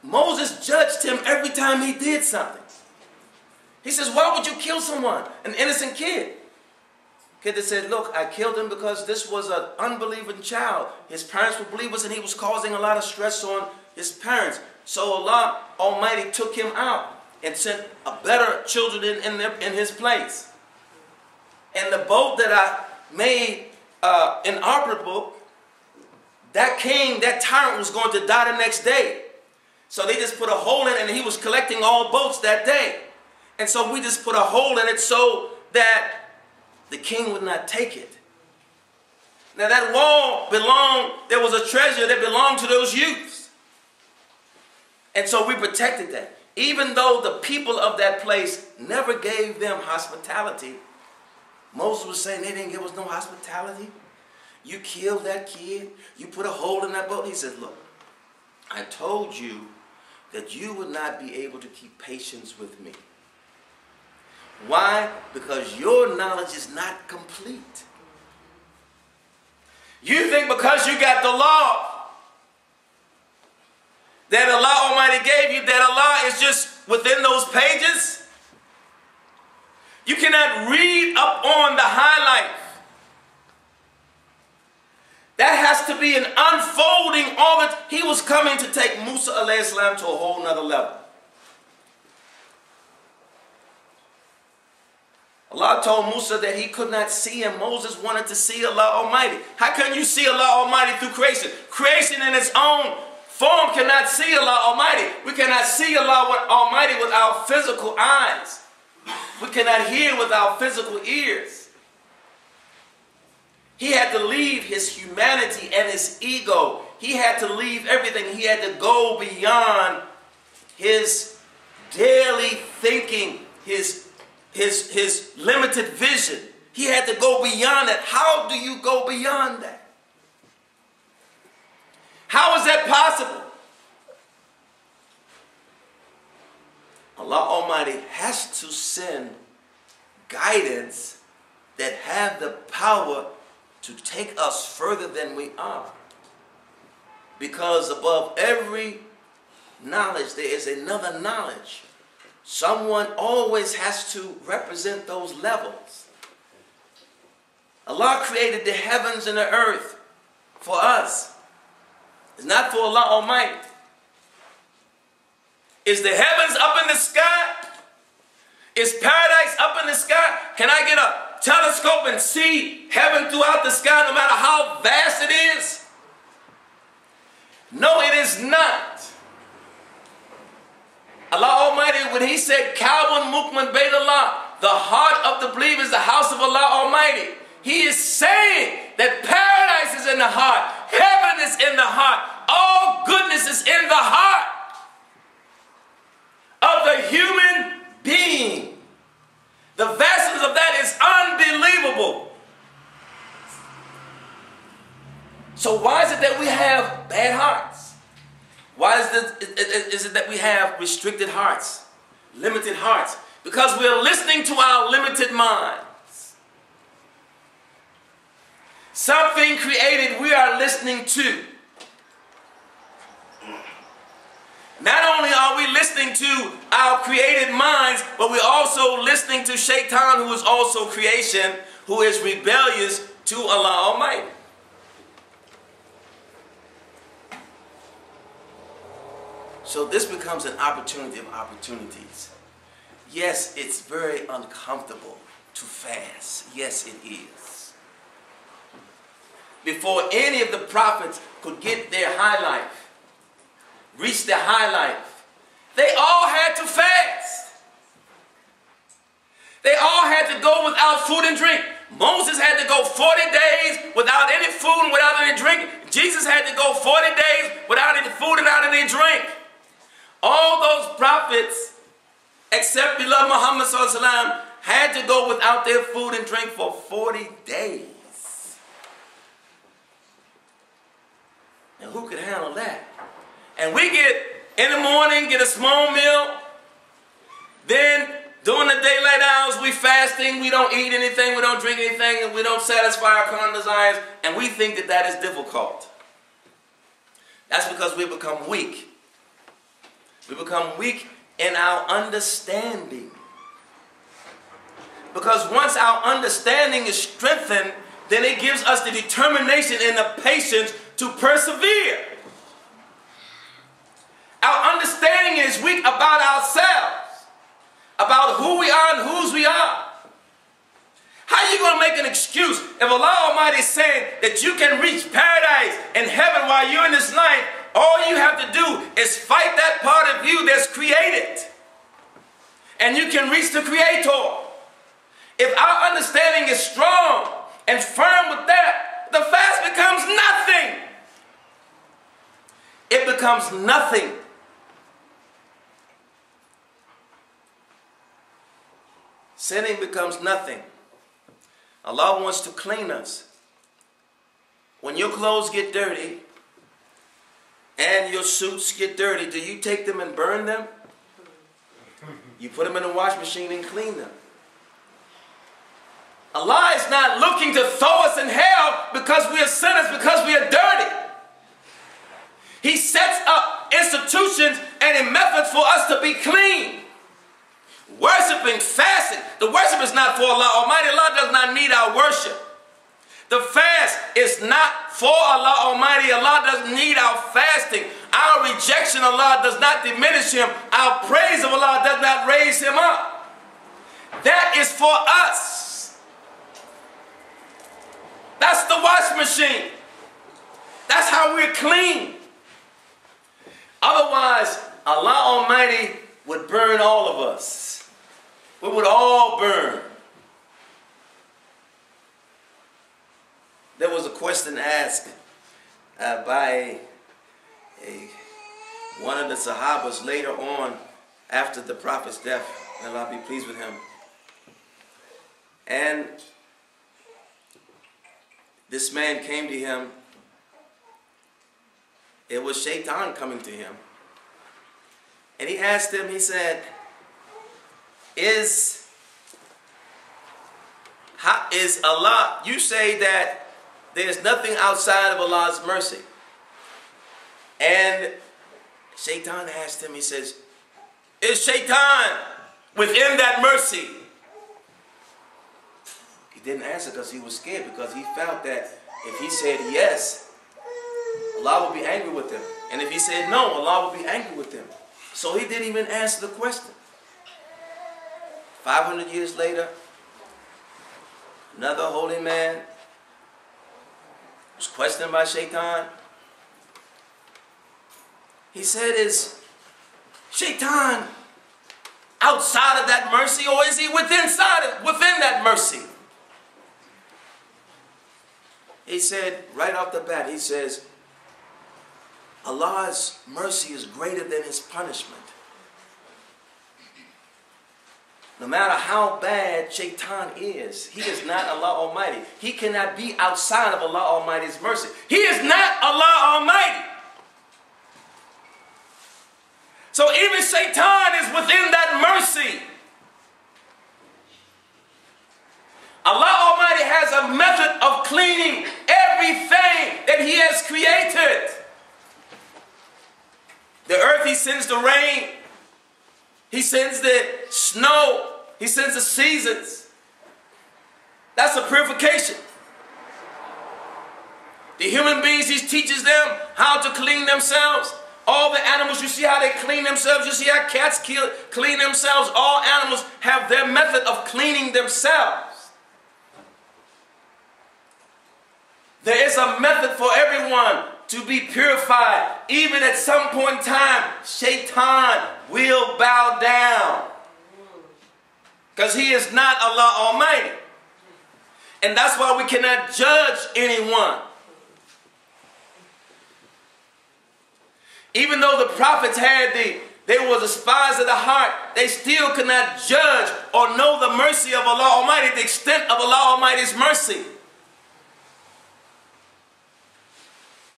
Moses judged him every time he did something. He says, why would you kill someone, an innocent kid? Kid that said, look, I killed him because this was an unbelieving child. His parents were believers and he was causing a lot of stress on his parents. So Allah Almighty took him out and sent a better children in his place. And the boat that I made inoperable, that king, that tyrant was going to die the next day. So they just put a hole in it, and he was collecting all boats that day. And so we just put a hole in it so that the king would not take it. Now that wall there was a treasure that belonged to those youths. And so we protected that. Even though the people of that place never gave them hospitality, Moses was saying they didn't give us no hospitality. You killed that kid. You put a hole in that boat. He said, look, I told you that you would not be able to keep patience with me. Why? Because your knowledge is not complete. You think because you got the law that Allah Almighty gave you, that Allah is just within those pages? You cannot read up on the highlight. That has to be an unfolding all the time. He was coming to take Musa alayhi salam to a whole nother level. Allah told Musa that he could not see him. Moses wanted to see Allah Almighty. How can you see Allah Almighty through creation? Creation in its own form cannot see Allah Almighty. We cannot see Allah Almighty with our physical eyes. We cannot hear with our physical ears. He had to leave his humanity and his ego. He had to leave everything. He had to go beyond his daily thinking, his limited vision. He had to go beyond that. How do you go beyond that? How is that possible? Allah Almighty has to send guidance that have the power to take us further than we are. Because above every knowledge, there is another knowledge. Someone always has to represent those levels. Allah created the heavens and the earth for us. It's not for Allah Almighty. Is the heavens up in the sky? Is paradise up in the sky? Can I get a telescope and see heaven throughout the sky no matter how vast it is? No, it is not. Allah Almighty, when he said, Kalbun Mukman Bayt Allah, the heart of the believer is the house of Allah Almighty, he is saying that paradise is in the heart, heaven is in the heart, all goodness is in the heart of the human being. The vastness of that is unbelievable. So why is it that we have bad hearts? Why is it that we have restricted hearts, limited hearts? Because we're listening to our limited minds. Something created we are listening to. Not only are we listening to our created minds, but we're also listening to Shaitan, who is also creation, who is rebellious to Allah Almighty. So this becomes an opportunity of opportunities. Yes, it's very uncomfortable to fast. Yes, it is. Before any of the prophets could get their high life, reach their high life, they all had to fast. They all had to go without food and drink. Moses had to go 40 days without any food and without any drink. Jesus had to go 40 days without any food and without any drink. All those prophets, except beloved Muhammad sallallahu alaihi wasallam, had to go without their food and drink for 40 days. Now who could handle that? And we get, in the morning, get a small meal. Then, during the daylight hours, we fasting. We don't eat anything. We don't drink anything. And we don't satisfy our carnal desires. And we think that that is difficult. That's because we become weak. become weak in our understanding. Because once our understanding is strengthened, then it gives us the determination and the patience to persevere. Our understanding is weak about ourselves, about who we are and whose we are. How are you going to make an excuse if Allah Almighty is saying that you can reach paradise and heaven while you're in this life? All you have to do is fight that part of you that's created, and you can reach the Creator. If our understanding is strong and firm with that, the fast becomes nothing. It becomes nothing. Sinning becomes nothing. Allah wants to clean us. When your clothes get dirty and your suits get dirty, do you take them and burn them? You put them in the wash machine and clean them. Allah is not looking to throw us in hell because we are sinners, because we are dirty. He sets up institutions and methods for us to be clean. Worshipping, fasting. The worship is not for Allah Almighty. Allah does not need our worship. The fast is not for Allah Almighty. Allah doesn't need our fasting. Our rejection of Allah does not diminish Him. Our praise of Allah does not raise Him up. That is for us. That's the wash machine. That's how we're clean. Otherwise, Allah Almighty would burn all of us. We would all burn. There was a question asked by one of the Sahabas later on after the Prophet's death. May Allah be pleased with him. And this man came to him. It was Shaitan coming to him. And he asked him, he said, Is Allah, you say that there's nothing outside of Allah's mercy. And Shaitan asked him, he says, is Shaitan within that mercy? He didn't answer because he was scared, because he felt that if he said yes, Allah would be angry with him. And if he said no, Allah would be angry with him. So he didn't even answer the question. 500 years later, another holy man was questioned by Shaitan. He said, is Shaitan outside of that mercy, or is he within that mercy? He said, right off the bat, he says, Allah's mercy is greater than His punishment. No matter how bad Shaitan is, he is not Allah Almighty. He cannot be outside of Allah Almighty's mercy. He is not Allah Almighty. So even Shaitan is within that mercy. Allah Almighty has a method of cleaning everything that He has created. The earth, He sends the rain. He sends the snow. He sends the seasons. That's a purification. The human beings, He teaches them how to clean themselves. All the animals, you see how they clean themselves. You see how cats clean themselves. All animals have their method of cleaning themselves. There is a method for everyone to be purified. Even at some point in time, Shaitan will bow down. Because he is not Allah Almighty. And that's why we cannot judge anyone. Even though the prophets they were the spies of the heart, they still could not judge or know the mercy of Allah Almighty, the extent of Allah Almighty's mercy.